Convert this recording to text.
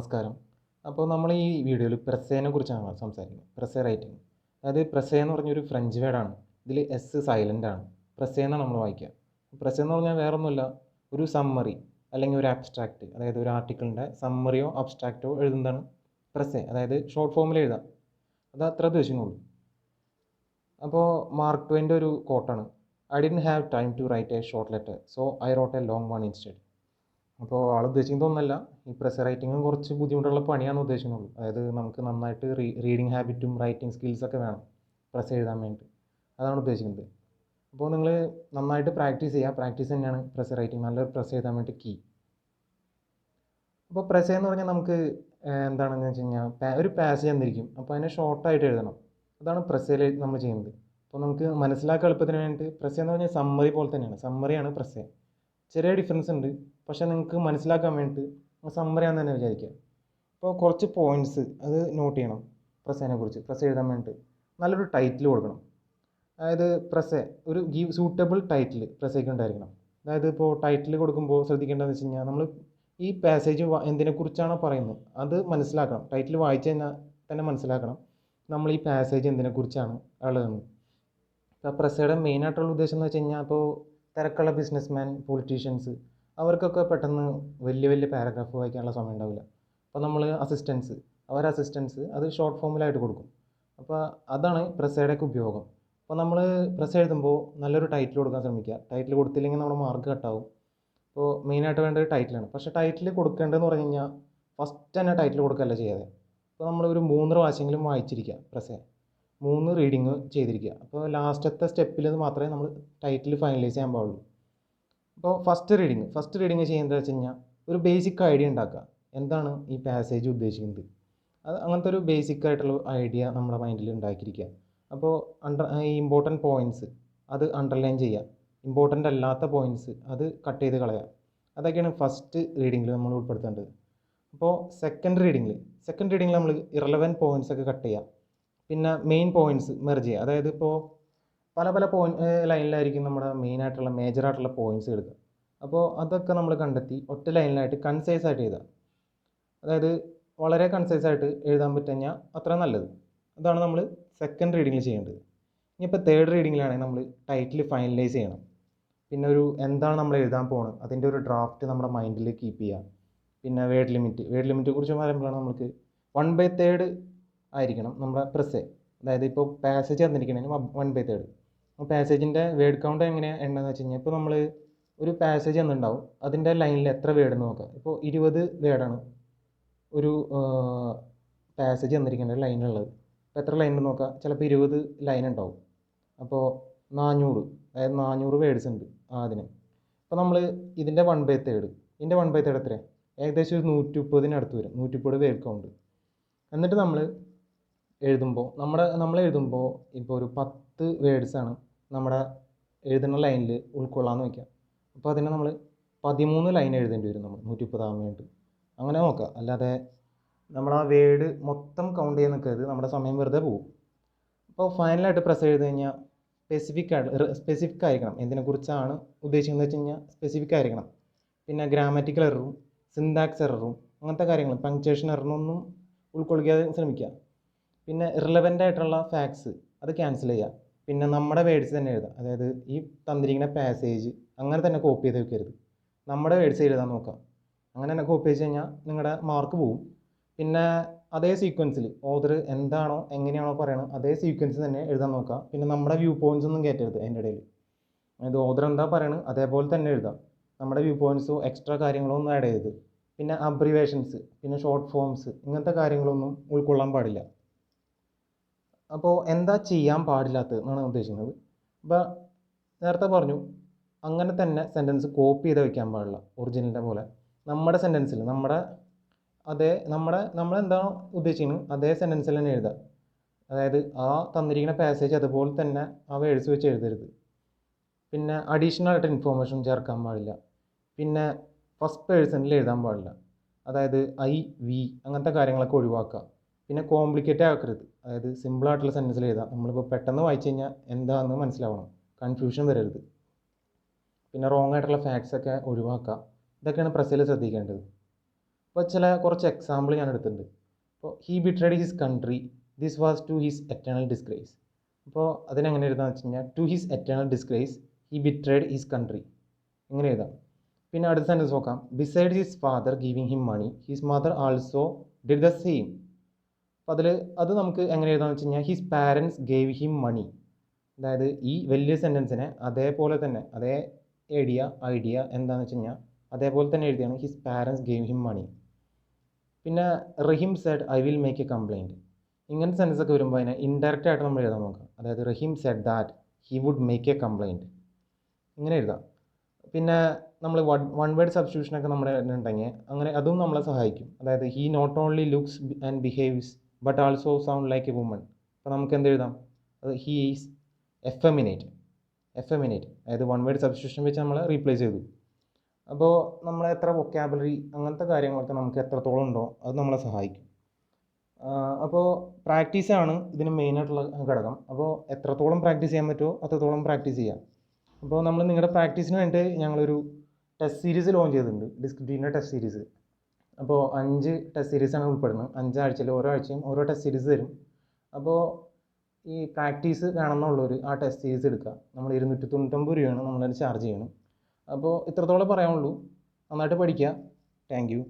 നമസ്കാരം. അപ്പോൾ നമ്മൾ ഈ വീഡിയോയിൽ പ്രസേനെ കുറിച്ചാണ് സംസാരിക്കുന്നത്. പ്രസേ റൈറ്റിംഗ്. അതായത് പ്രസേ എന്ന് പറഞ്ഞൊരു ഫ്രഞ്ച് വേർഡാണ്. ഇതിൽ എസ് സൈലൻ്റ് ആണ്. പ്രസേ എന്നാണ് നമ്മൾ വായിക്കുക. പ്രസേ എന്ന് പറഞ്ഞാൽ വേറൊന്നുമില്ല, ഒരു സമ്മറി അല്ലെങ്കിൽ ഒരു അബ്സ്ട്രാക്റ്റ്, അതായത് ഒരു ആർട്ടിക്കിളിൻ്റെ സമ്മറിയോ അബ്സ്ട്രാക്റ്റോ എഴുതുന്നതാണ് പ്രസേ. അതായത് ഷോർട്ട് ഫോമിൽ എഴുതാം. അത് അത്ര ഉദ്ദേശിക്കുന്നുള്ളൂ. അപ്പോൾ മാർക്ക് ട്വൈൻ്റെ ഒരു കോട്ടാണ്, I didn't have time to write a short letter so I wrote a long one instead. അപ്പോൾ ആൾ ഉദ്ദേശിക്കുന്നത് ഒന്നല്ല, ഈ പ്രസ് റൈറ്റിങ്ങും കുറച്ച് ബുദ്ധിമുട്ടുള്ള പണിയാണെന്ന് ഉദ്ദേശിക്കുന്നുള്ളൂ. അതായത് നമുക്ക് നന്നായിട്ട് റീഡിങ് ഹാബിറ്റും റൈറ്റിംഗ് സ്കിൽസൊക്കെ വേണം പ്രസ് എഴുതാൻ വേണ്ടി. അതാണ് ഉദ്ദേശിക്കുന്നത്. അപ്പോൾ നിങ്ങൾ നന്നായിട്ട് പ്രാക്ടീസ് ചെയ്യുക. പ്രാക്ടീസ് തന്നെയാണ് പ്രസ് റൈറ്റിംഗ് നല്ലൊരു പ്രസ് എഴുതാൻ വേണ്ടി കീ. അപ്പോൾ പ്രസ് എന്ന് പറഞ്ഞാൽ നമുക്ക് എന്താണെന്ന് വെച്ച് കഴിഞ്ഞാൽ ഒരു പാസേജ് തന്നിരിക്കും, അപ്പോൾ അതിനെ ഷോർട്ടായിട്ട് എഴുതണം. അതാണ് പ്രസ്സേൽ നമ്മൾ ചെയ്യുന്നത്. അപ്പോൾ നമുക്ക് മനസ്സിലാക്കാൻ എളുപ്പത്തിന് വേണ്ടിയിട്ട് പ്രസ് എന്ന് പറഞ്ഞാൽ സമ്മറി പോലെ തന്നെയാണ്. സമ്മറിയാണ് പ്രസ്സേ. ചെറിയ ഡിഫറൻസ് ഉണ്ട്, പക്ഷേ നിങ്ങൾക്ക് മനസ്സിലാക്കാൻ വേണ്ടിയിട്ട് സമ്മറിയാണെന്ന് തന്നെ വിചാരിക്കുക. അപ്പോൾ കുറച്ച് പോയിൻറ്റ്സ് അത് നോട്ട് ചെയ്യണം. പ്രസ്സേനെ കുറിച്ച് പ്രസ് എഴുതാൻ വേണ്ടിയിട്ട് നല്ലൊരു ടൈറ്റിൽ കൊടുക്കണം. അതായത് പ്രസ്സേ ഒരു സൂട്ടബിൾ ടൈറ്റിൽ പ്രസ്സേക്ക് ഉണ്ടായിരിക്കണം. അതായത് ഇപ്പോൾ ടൈറ്റിൽ കൊടുക്കുമ്പോൾ ശ്രദ്ധിക്കേണ്ടതെന്ന് വെച്ച് കഴിഞ്ഞാൽ നമ്മൾ ഈ പാസേജ് എന്തിനെക്കുറിച്ചാണോ പറയുന്നത് അത് മനസ്സിലാക്കണം. ടൈറ്റിൽ വായിച്ചു കഴിഞ്ഞാൽ തന്നെ മനസ്സിലാക്കണം നമ്മൾ ഈ പാസേജ് എന്തിനെക്കുറിച്ചാണ് ഉള്ളതെന്ന്. അപ്പോൾ പ്രസ്സയുടെ മെയിനായിട്ടുള്ള ഉദ്ദേശം എന്ന് വെച്ച് കഴിഞ്ഞാൽ ഇപ്പോൾ തിരക്കുള്ള ബിസിനസ്മാൻ, പൊളിറ്റീഷ്യൻസ് അവർക്കൊക്കെ പെട്ടെന്ന് വലിയ വലിയ പാരഗ്രാഫ് വായിക്കാനുള്ള സമയം ഉണ്ടാവില്ല. അപ്പോൾ നമ്മൾ അസിസ്റ്റൻസ് അത് ഷോർട്ട് ഫോമിലായിട്ട് കൊടുക്കും. അപ്പോൾ അതാണ് പ്രസ്സയുടെയൊക്കെ ഉപയോഗം. അപ്പോൾ നമ്മൾ പ്രസ് എഴുതുമ്പോൾ നല്ലൊരു ടൈറ്റിൽ കൊടുക്കാൻ ശ്രമിക്കുക. ടൈറ്റിൽ കൊടുത്തില്ലെങ്കിൽ നമ്മുടെ മാർക്ക് കട്ടാവും. അപ്പോൾ മെയിനായിട്ട് വേണ്ടത് ടൈറ്റിലാണ്. പക്ഷേ ടൈറ്റിൽ കൊടുക്കേണ്ടതെന്ന് പറഞ്ഞു കഴിഞ്ഞാൽ ഫസ്റ്റ് തന്നെ ടൈറ്റിൽ കൊടുക്കുകയല്ല ചെയ്യാതെ, അപ്പോൾ നമ്മൾ ഒരു 3 പ്രാവശ്യമെങ്കിലും വായിച്ചിരിക്കുക. പ്രസ്സേ 3 റീഡിങ് ചെയ്തിരിക്കുക. അപ്പോൾ ലാസ്റ്റത്തെ സ്റ്റെപ്പിൽ മാത്രമേ നമ്മൾ ടൈറ്റിൽ ഫൈനലൈസ് ചെയ്യാൻ പാടുള്ളൂ. അപ്പോൾ ഫസ്റ്റ് റീഡിങ് ചെയ്യുന്നത് വെച്ച് കഴിഞ്ഞാൽ ഒരു ബേസിക് ഐഡിയ ഉണ്ടാക്കുക. എന്താണ് ഈ പാസേജ് ഉദ്ദേശിക്കുന്നത്, അത് അങ്ങനത്തെ ഒരു ബേസിക് ആയിട്ടുള്ള ഐഡിയ നമ്മുടെ മൈൻഡിൽ ഉണ്ടാക്കിയിരിക്കുക. അപ്പോൾ ഈ ഇമ്പോർട്ടൻറ്റ് പോയിൻറ്റ്സ് അത് അണ്ടർലൈൻ ചെയ്യുക. ഇമ്പോർട്ടൻ്റ് അല്ലാത്ത പോയിൻറ്റ്സ് അത് കട്ട് ചെയ്ത് കളയുക. അതൊക്കെയാണ് ഫസ്റ്റ് റീഡിങ്ങിൽ നമ്മൾ ഉൾപ്പെടുത്തേണ്ടത്. അപ്പോൾ സെക്കൻഡ് റീഡിങ്ങിൽ നമ്മൾ ഇറലവൻറ്റ് പോയിൻറ്റ്സ് ഒക്കെ കട്ട് ചെയ്യുക. പിന്നെ മെയിൻ പോയിൻറ്റ്സ് മെർജ് ചെയ്യുക. അതായത് ഇപ്പോൾ പല ലൈനിലായിരിക്കും നമ്മുടെ മെയിനായിട്ടുള്ള മേജറായിട്ടുള്ള പോയിൻറ്റ്സ് എടുക്കുക. അപ്പോൾ അതൊക്കെ നമ്മൾ കണ്ടെത്തി ഒറ്റ ലൈനിലായിട്ട് കൺസൈസായിട്ട് എഴുതുക. അതായത് വളരെ കൺസൈസായിട്ട് എഴുതാൻ പറ്റുകഴിഞ്ഞാൽ അത്ര നല്ലത്. അതാണ് നമ്മൾ സെക്കൻഡ് റീഡിങ്ങിൽ ചെയ്യേണ്ടത്. ഇനിയിപ്പോൾ തേർഡ് റീഡിങ്ങിലാണെങ്കിൽ നമ്മൾ ടൈറ്റിൽ ഫൈനലൈസ് ചെയ്യണം. പിന്നെ എന്താണ് നമ്മൾ എഴുതാൻ പോകുന്നത് അതിൻ്റെ ഒരു ഡ്രാഫ്റ്റ് നമ്മുടെ മൈൻഡിൽ കീപ്പ് ചെയ്യുക. പിന്നെ വേർഡ് ലിമിറ്റ് കുറിച്ച് പറയുമ്പോഴാണ് നമുക്ക് 1/3 ആയിരിക്കണം നമ്മുടെ പ്രസ്സേ. അതായത് ഇപ്പോൾ പാസേജ് തന്നിരിക്കണമെങ്കിൽ 1/3. അപ്പോൾ പാസേജിൻ്റെ വേർഡ് കൗണ്ട് എങ്ങനെയാണ് എണ്ണുന്നത് വെച്ച് കഴിഞ്ഞാൽ ഇപ്പോൾ നമ്മൾ ഒരു പാസേജ് തന്നിട്ടുണ്ടാവും, അതിൻ്റെ ലൈനിൽ എത്ര വേർഡ് എന്ന് നോക്കാം. ഇപ്പോൾ 20 വേർഡാണ് ഒരു പാസേജ് തന്നിരിക്കേണ്ട ലൈനുള്ളത്. അപ്പോൾ എത്ര ലൈൻ നോക്കുക, ചിലപ്പോൾ 20 ലൈൻ ഉണ്ടാവും. അപ്പോൾ 400, അതായത് 400 വേർഡ്സ് ഉണ്ട് അതിന്. അപ്പോൾ നമ്മൾ ഇതിൻ്റെ 1/3 എത്ര, ഏകദേശം ഒരു 130 അടുത്ത് വരും. 130 വേർഡ് കൗണ്ട്. എന്നിട്ട് നമ്മൾ എഴുതുമ്പോൾ ഇപ്പോൾ ഒരു 10 വേർഡ്സാണ് നമ്മുടെ എഴുതുന്ന ലൈനിൽ ഉൾക്കൊള്ളാമെന്ന് വയ്ക്കുക. അപ്പോൾ അതിനെ നമ്മൾ 13 ലൈൻ എഴുതേണ്ടി വരും നമ്മൾ 130 ആകാൻ വേണ്ടി. അങ്ങനെ നോക്കുക. അല്ലാതെ നമ്മൾ ആ വേർഡ് മൊത്തം കൗണ്ട് ചെയ്യാൻ നിൽക്കരുത്, നമ്മുടെ സമയം വെറുതെ പോകും. അപ്പോൾ ഫൈനലായിട്ട് പ്രസ് എഴുതി കഴിഞ്ഞാൽ സ്പെസിഫിക് ആയിരിക്കണം. എന്തിനെക്കുറിച്ചാണ് ഉദ്ദേശിക്കുന്നത് വെച്ച് കഴിഞ്ഞാൽ സ്പെസിഫിക് ആയിരിക്കണം. പിന്നെ ഗ്രാമറ്റിക്കൽ എററും സിൻടാക്സ് എററും അങ്ങനത്തെ കാര്യങ്ങൾ, പങ്ക്ച്വേഷൻ എററൊന്നും ഉൾക്കൊള്ളിക്കാതെ ശ്രമിക്കുക. പിന്നെ ഇറലവൻ്റ് ആയിട്ടുള്ള ഫാക്ട്സ് അത് ക്യാൻസൽ ചെയ്യുക. പിന്നെ നമ്മുടെ വേർഡ്സ് തന്നെ എഴുതുക. അതായത് ഈ തന്നിരിക്കുന്ന പാസേജ് അങ്ങനെ തന്നെ കോപ്പി ചെയ്ത് വെക്കരുത്, നമ്മുടെ വേർഡ്സ് എഴുതാൻ നോക്കുക. അങ്ങനെ തന്നെ കോപ്പി ചെയ്ത് കഴിഞ്ഞാൽ നിങ്ങളുടെ മാർക്ക് പോവും. പിന്നെ അതേ സീക്വൻസിൽ ഓതർ എന്താണോ എങ്ങനെയാണോ പറയണത് അതേ സീക്വൻസ് തന്നെ എഴുതാൻ നോക്കുക. പിന്നെ നമ്മുടെ വ്യൂ പോയിൻറ്റ്സ് ഒന്നും കയറ്റരുത് അതിൻ്റെ ഇടയിൽ. അതായത് ഓതർ എന്താ പറയണത് അതേപോലെ തന്നെ എഴുതാം. നമ്മുടെ വ്യൂ പോയിൻറ്റ്സോ എക്സ്ട്രാ കാര്യങ്ങളോ ഒന്നും ആഡ് ചെയ്യരുത്. പിന്നെ അബ്രിവേഷൻസ്, പിന്നെ ഷോർട്ട് ഫോംസ് ഇങ്ങനത്തെ കാര്യങ്ങളൊന്നും ഉൾക്കൊള്ളാൻ പാടില്ല. അപ്പോൾ എന്താ ചെയ്യാൻ പാടില്ലാത്തത് എന്നാണ് ഉദ്ദേശിക്കുന്നത്. അപ്പോൾ നേരത്തെ പറഞ്ഞു, അങ്ങനെ തന്നെ സെൻറ്റൻസ് കോപ്പി ചെയ്ത് വയ്ക്കാൻ പാടില്ല. ഒറിജിനലിൻ്റെ പോലെ നമ്മുടെ സെൻറ്റൻസിൽ നമ്മളെന്താണോ ഉദ്ദേശിക്കുന്നത് അതേ സെൻറ്റൻസിൽ തന്നെ എഴുതുക. അതായത് ആ തന്നിരിക്കുന്ന പാസേജ് അതുപോലെ തന്നെ ആ വേർഡ്സ് വെച്ച് എഴുതരുത്. പിന്നെ അഡീഷണൽ ആയിട്ട് ഇൻഫോർമേഷൻ ചേർക്കാൻ പാടില്ല. പിന്നെ ഫസ്റ്റ് പേഴ്സണിൽ എഴുതാൻ പാടില്ല. അതായത് ഐ, വി അങ്ങനത്തെ കാര്യങ്ങളൊക്കെ ഒഴിവാക്കുക. പിന്നെ കോംപ്ലിക്കേറ്റ് ആക്കരുത്. അതായത് സിമ്പിളായിട്ടുള്ള സെൻറ്റൻസിൽ എഴുതാം. നമ്മളിപ്പോൾ പെട്ടെന്ന് വായിച്ചു കഴിഞ്ഞാൽ എന്താണെന്ന് മനസ്സിലാവണം, കൺഫ്യൂഷൻ വരരുത്. പിന്നെ റോങ് ആയിട്ടുള്ള ഫാക്ട്സ് ഒക്കെ ഒഴിവാക്കുക. ഇതൊക്കെയാണ് പ്രസ്സിൽ ശ്രദ്ധിക്കേണ്ടത്. അപ്പോൾ കുറച്ച് എക്സാമ്പിൾ ഞാൻ എടുത്തിട്ടുണ്ട്. അപ്പോൾ he betrayed his country, this was to his eternal disgrace. അപ്പോൾ അതിനെങ്ങനെ എഴുതാന്ന് വെച്ച് കഴിഞ്ഞാൽ to his eternal disgrace he betrayed his country, ഇങ്ങനെ എഴുതാം. പിന്നെ അടുത്ത സെൻറ്റൻസ് നോക്കാം. Beside his father giving him money his mother also did the same. അപ്പോൾ അത് നമുക്ക് എങ്ങനെ എഴുതാമെന്ന് വെച്ച് കഴിഞ്ഞാൽ his parents gave him money. അതായത് ഈ വലിയ സെൻറ്റൻസിനെ അതേപോലെ തന്നെ അതേ ഐഡിയ എന്താണെന്ന് വെച്ച് കഴിഞ്ഞാൽ അതേപോലെ തന്നെ എഴുതിയാണ് his parents gave him money. പിന്നെ Rahim said I will make a complaint. ഇങ്ങനത്തെ സെൻറ്റൻസ് ഒക്കെ വരുമ്പോൾ അതിനെ ഇൻഡയറക്റ്റ് ആയിട്ട് നമ്മൾ എഴുതാൻ നോക്കാം. അതായത് Rahim said that he would make a complaint, ഇങ്ങനെ എഴുതാം. പിന്നെ നമ്മൾ വൺ വേർഡ് സബ്സ്റ്റിറ്റ്യൂഷനൊക്കെ നമ്മുടെ ഉണ്ടെങ്കിൽ അങ്ങനെ അതും നമ്മളെ സഹായിക്കും. അതായത് he not only looks and behaves but also sound like a woman. അപ്പോൾ നമുക്ക് എന്ത് എഴുതാം? അത് ഹീ ഈസ് എഫെമിനേറ്റ്. അതായത് വൺ വേർഡ് സബ്സ്റ്റിറ്റ്യൂഷൻ വെച്ച് നമ്മൾ റീപ്ലേസ് ചെയ്തു. അപ്പോൾ നമ്മൾ എത്ര വൊക്കാബുലറി അങ്ങനത്തെ കാര്യങ്ങളൊക്കെ നമുക്ക് എത്രത്തോളം ഉണ്ടോ അത് നമ്മളെ സഹായിക്കും. അപ്പോൾ പ്രാക്ടീസാണ് ഇതിന് മെയിനായിട്ടുള്ള ഘടകം. അപ്പോൾ എത്രത്തോളം പ്രാക്ടീസ് ചെയ്യാൻ പറ്റുമോ അത്രത്തോളം പ്രാക്ടീസ് ചെയ്യാം. അപ്പോൾ നമ്മൾ നിങ്ങളുടെ പ്രാക്ടീസിന് വേണ്ടി ഞങ്ങളൊരു ടെസ്റ്റ് സീരീസ് ലോഞ്ച് ചെയ്തിട്ടുണ്ട്, ഡിസ്ക്രിപ്റ്റീവിൻ്റെ ടെസ്റ്റ് സീരീസ്. അപ്പോൾ 5 ടെസ്റ്റ് സീരീസാണ് ഉൾപ്പെടുന്നത്. 5 ആഴ്ചയിൽ ഓരോ ആഴ്ചയും ഓരോ ടെസ്റ്റ് സീരീസ് തരും. അപ്പോൾ ഈ പ്രാക്ടീസ് വേണമെന്നുള്ളവർ ആ ടെസ്റ്റ് സീരീസ് എടുക്കുക. നമ്മൾ 299 രൂപയാണ് നമ്മളതിന് ചാർജ് ചെയ്യണം. അപ്പോൾ ഇത്രത്തോളം പറയാനുള്ളൂ. നന്നായിട്ട് പഠിക്കുക. Thank you.